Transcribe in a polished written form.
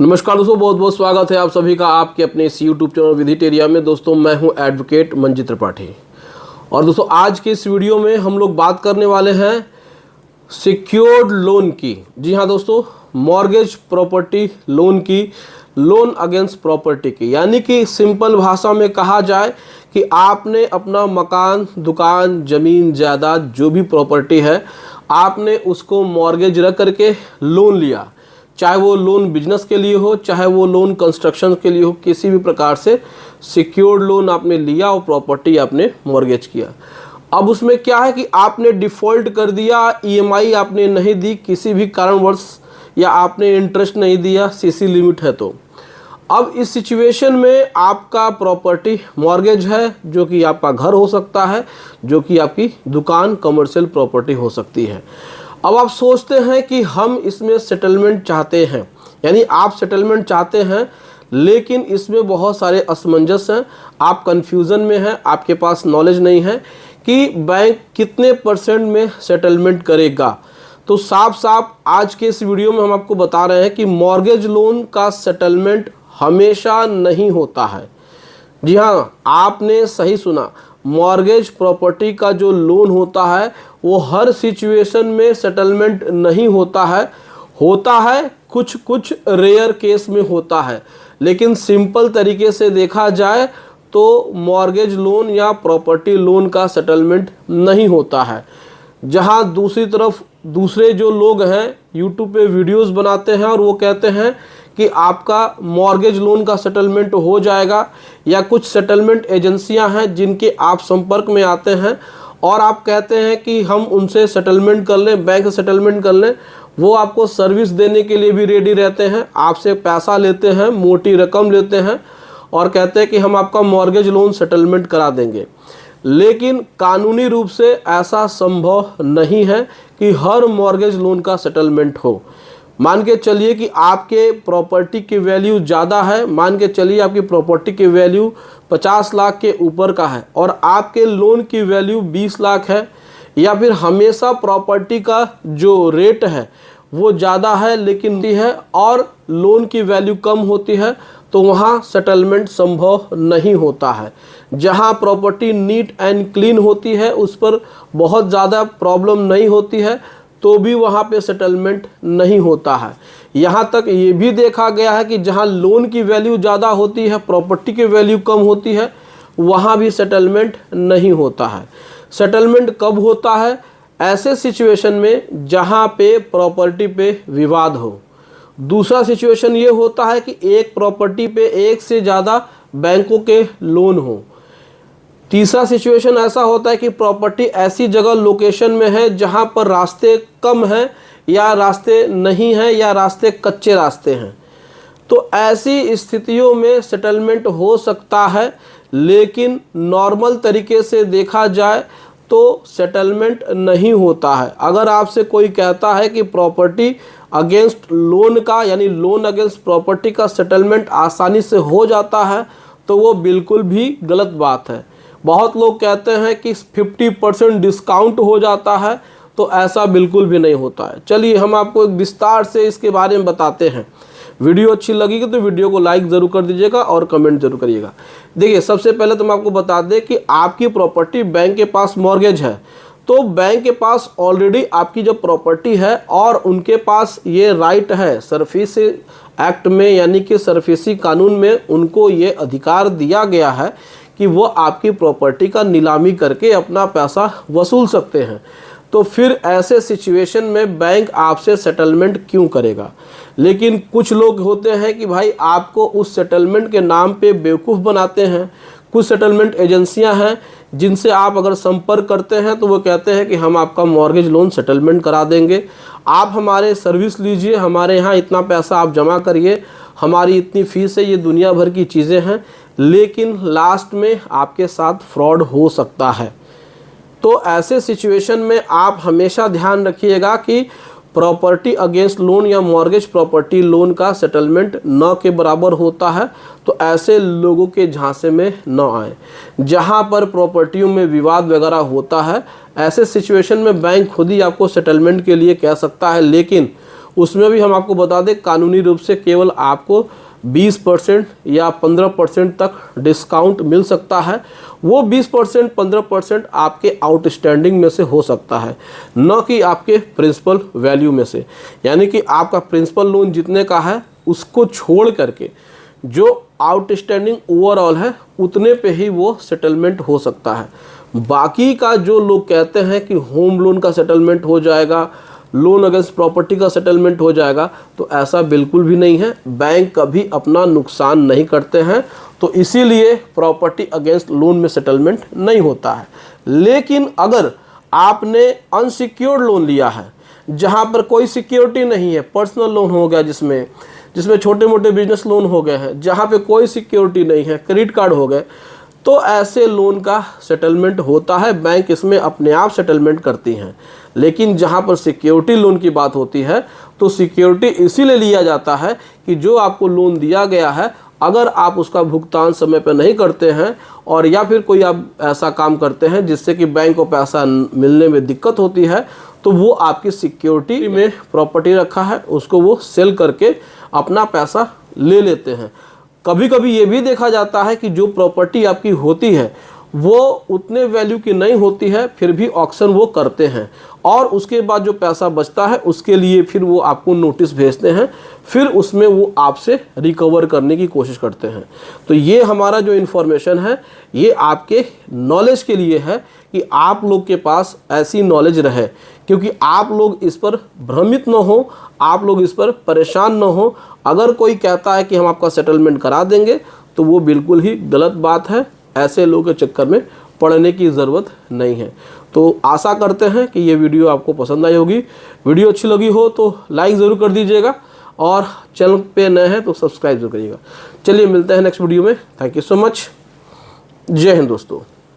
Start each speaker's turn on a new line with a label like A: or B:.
A: नमस्कार दोस्तों, बहुत बहुत स्वागत है आप सभी का आपके अपने इस यूट्यूब चैनल विधिटेरिया में। दोस्तों मैं हूं एडवोकेट मंजित त्रिपाठी और दोस्तों आज के इस वीडियो में हम लोग बात करने वाले हैं सिक्योर्ड लोन की। जी हां दोस्तों, मॉर्गेज प्रॉपर्टी लोन की, लोन अगेंस्ट प्रॉपर्टी की। यानी कि सिंपल भाषा में कहा जाए कि आपने अपना मकान, दुकान, ज़मीन, जायदाद जो भी प्रॉपर्टी है आपने उसको मॉर्गेज रख करके लोन लिया। चाहे वो लोन बिजनेस के लिए हो, चाहे वो लोन कंस्ट्रक्शन के लिए हो, किसी भी प्रकार से सिक्योर्ड लोन आपने लिया और प्रॉपर्टी आपने मॉर्गेज किया। अब उसमें क्या है कि आपने डिफ़ॉल्ट कर दिया, ईएमआई आपने नहीं दी किसी भी कारणवश, या आपने इंटरेस्ट नहीं दिया, सीसी लिमिट है। तो अब इस सिचुएशन में आपका प्रॉपर्टी मॉर्गेज है, जो कि आपका घर हो सकता है, जो कि आपकी दुकान, कमर्शियल प्रॉपर्टी हो सकती है। अब आप सोचते हैं कि हम इसमें सेटलमेंट चाहते हैं, यानी आप सेटलमेंट चाहते हैं, लेकिन इसमें बहुत सारे असमंजस हैं, आप कंफ्यूजन में हैं, आपके पास नॉलेज नहीं है कि बैंक कितने % में सेटलमेंट करेगा। तो साफ साफ आज के इस वीडियो में हम आपको बता रहे हैं कि मॉर्गेज लोन का सेटलमेंट हमेशा नहीं होता है। जी हाँ, आपने सही सुना, मॉर्गेज प्रॉपर्टी का जो लोन होता है वो हर सिचुएशन में सेटलमेंट नहीं होता है कुछ कुछ रेयर केस में होता है। लेकिन सिंपल तरीके से देखा जाए तो मॉर्गेज लोन या प्रॉपर्टी लोन का सेटलमेंट नहीं होता है। जहां दूसरी तरफ दूसरे जो लोग हैं यूट्यूब पे वीडियोस बनाते हैं और वो कहते हैं कि आपका मॉर्गेज लोन का सेटलमेंट हो जाएगा, या कुछ सेटलमेंट एजेंसियां हैं जिनके आप संपर्क में आते हैं और आप कहते हैं कि हम उनसे सेटलमेंट कर लें, बैंक से सेटलमेंट कर लें। वो आपको सर्विस देने के लिए भी रेडी रहते हैं, आपसे पैसा लेते हैं, मोटी रकम लेते हैं और कहते हैं कि हम आपका मॉर्गेज लोन सेटलमेंट करा देंगे। लेकिन कानूनी रूप से ऐसा संभव नहीं है कि हर मॉर्गेज लोन का सेटलमेंट हो। मान के चलिए कि आपके प्रॉपर्टी की वैल्यू ज़्यादा है, मान के चलिए आपकी प्रॉपर्टी की वैल्यू 50 लाख के ऊपर का है और आपके लोन की वैल्यू 20 लाख है, या फिर हमेशा प्रॉपर्टी का जो रेट है वो ज़्यादा है लेकिन है और लोन की वैल्यू कम होती है, तो वहाँ सेटलमेंट संभव नहीं होता है। जहाँ प्रॉपर्टी नीट एंड क्लीन होती है, उस पर बहुत ज़्यादा प्रॉब्लम नहीं होती है, तो भी वहाँ पे सेटलमेंट नहीं होता है। यहाँ तक ये भी देखा गया है कि जहाँ लोन की वैल्यू ज़्यादा होती है, प्रॉपर्टी की वैल्यू कम होती है, वहाँ भी सेटलमेंट नहीं होता है। सेटलमेंट कब होता है? ऐसे सिचुएशन में जहाँ पे प्रॉपर्टी पे विवाद हो। दूसरा सिचुएशन ये होता है कि एक प्रॉपर्टी पे एक से ज़्यादा बैंकों के लोन हो। तीसरा सिचुएशन ऐसा होता है कि प्रॉपर्टी ऐसी जगह लोकेशन में है जहां पर रास्ते कम हैं, या रास्ते नहीं हैं, या रास्ते कच्चे रास्ते हैं। तो ऐसी स्थितियों में सेटलमेंट हो सकता है, लेकिन नॉर्मल तरीके से देखा जाए तो सेटलमेंट नहीं होता है। अगर आपसे कोई कहता है कि प्रॉपर्टी अगेंस्ट लोन का, यानी लोन अगेंस्ट प्रॉपर्टी का सेटलमेंट आसानी से हो जाता है, तो वो बिल्कुल भी गलत बात है। बहुत लोग कहते हैं कि 50% डिस्काउंट हो जाता है, तो ऐसा बिल्कुल भी नहीं होता है। चलिए हम आपको एक विस्तार से इसके बारे में बताते हैं। वीडियो अच्छी लगेगी तो वीडियो को लाइक ज़रूर कर दीजिएगा और कमेंट जरूर करिएगा। देखिए, सबसे पहले तो मैं आपको बता दें कि आपकी प्रॉपर्टी बैंक के पास मॉर्गेज है, तो बैंक के पास ऑलरेडी आपकी जो प्रॉपर्टी है और उनके पास ये राइट है, सरफेसी एक्ट में यानी कि सरफेसी कानून में उनको ये अधिकार दिया गया है कि वो आपकी प्रॉपर्टी का नीलामी करके अपना पैसा वसूल सकते हैं। तो फिर ऐसे सिचुएशन में बैंक आपसे सेटलमेंट क्यों करेगा? लेकिन कुछ लोग होते हैं कि भाई आपको उस सेटलमेंट के नाम पे बेवकूफ़ बनाते हैं। कुछ सेटलमेंट एजेंसियां हैं जिनसे आप अगर संपर्क करते हैं तो वो कहते हैं कि हम आपका मॉर्गेज लोन सेटलमेंट करा देंगे, आप हमारे सर्विस लीजिए, हमारे यहाँ इतना पैसा आप जमा करिए, हमारी इतनी फ़ीस है, ये दुनिया भर की चीज़ें हैं। लेकिन लास्ट में आपके साथ फ्रॉड हो सकता है। तो ऐसे सिचुएशन में आप हमेशा ध्यान रखिएगा कि प्रॉपर्टी अगेंस्ट लोन या मॉर्गेज प्रॉपर्टी लोन का सेटलमेंट न के बराबर होता है, तो ऐसे लोगों के झांसे में न आए। जहां पर प्रॉपर्टियों में विवाद वगैरह होता है, ऐसे सिचुएशन में बैंक खुद ही आपको सेटलमेंट के लिए कह सकता है, लेकिन उसमें भी हम आपको बता दें कानूनी रूप से केवल आपको 20% या 15% तक डिस्काउंट मिल सकता है। वो 20% 15% आपके आउटस्टैंडिंग में से हो सकता है, न कि आपके प्रिंसिपल वैल्यू में से। यानी कि आपका प्रिंसिपल लोन जितने का है उसको छोड़ करके जो आउटस्टैंडिंग ओवरऑल है उतने पे ही वो सेटलमेंट हो सकता है। बाकी का जो लोग कहते हैं कि होम लोन का सेटलमेंट हो जाएगा, लोन अगेंस्ट प्रॉपर्टी का सेटलमेंट हो जाएगा, तो ऐसा बिल्कुल भी नहीं है। बैंक कभी अपना नुकसान नहीं करते हैं, तो इसीलिए प्रॉपर्टी अगेंस्ट लोन में सेटलमेंट नहीं होता है। लेकिन अगर आपने अनसिक्योर्ड लोन लिया है जहां पर कोई सिक्योरिटी नहीं है, पर्सनल लोन हो गया जिसमें छोटे मोटे बिजनेस लोन हो गए हैं जहां पे कोई सिक्योरिटी नहीं है, क्रेडिट कार्ड हो गए, तो ऐसे लोन का सेटलमेंट होता है। बैंक इसमें अपने आप सेटलमेंट करती हैं। लेकिन जहां पर सिक्योरिटी लोन की बात होती है तो सिक्योरिटी इसीलिए लिया जाता है कि जो आपको लोन दिया गया है अगर आप उसका भुगतान समय पर नहीं करते हैं और या फिर कोई आप ऐसा काम करते हैं जिससे कि बैंक को पैसा मिलने में दिक्कत होती है, तो वो आपकी सिक्योरिटी में प्रॉपर्टी रखा है उसको वो सेल करके अपना पैसा ले लेते हैं। कभी कभी ये भी देखा जाता है कि जो प्रॉपर्टी आपकी होती है वो उतने वैल्यू की नहीं होती है, फिर भी ऑक्शन वो करते हैं और उसके बाद जो पैसा बचता है उसके लिए फिर वो आपको नोटिस भेजते हैं, फिर उसमें वो आपसे रिकवर करने की कोशिश करते हैं। तो ये हमारा जो इन्फॉर्मेशन है ये आपके नॉलेज के लिए है कि आप लोग के पास ऐसी नॉलेज रहे, क्योंकि आप लोग इस पर भ्रमित न हो, आप लोग इस पर परेशान न हो। अगर कोई कहता है कि हम आपका सेटलमेंट करा देंगे तो वो बिल्कुल ही गलत बात है। ऐसे लोगों के चक्कर में पड़ने की ज़रूरत नहीं है। तो आशा करते हैं कि ये वीडियो आपको पसंद आई होगी। वीडियो अच्छी लगी हो तो लाइक ज़रूर कर दीजिएगा और चैनल पे नए हैं तो सब्सक्राइब जरूर करिएगा। चलिए मिलते हैं नेक्स्ट वीडियो में। Thank you so much. जय हिंद दोस्तों।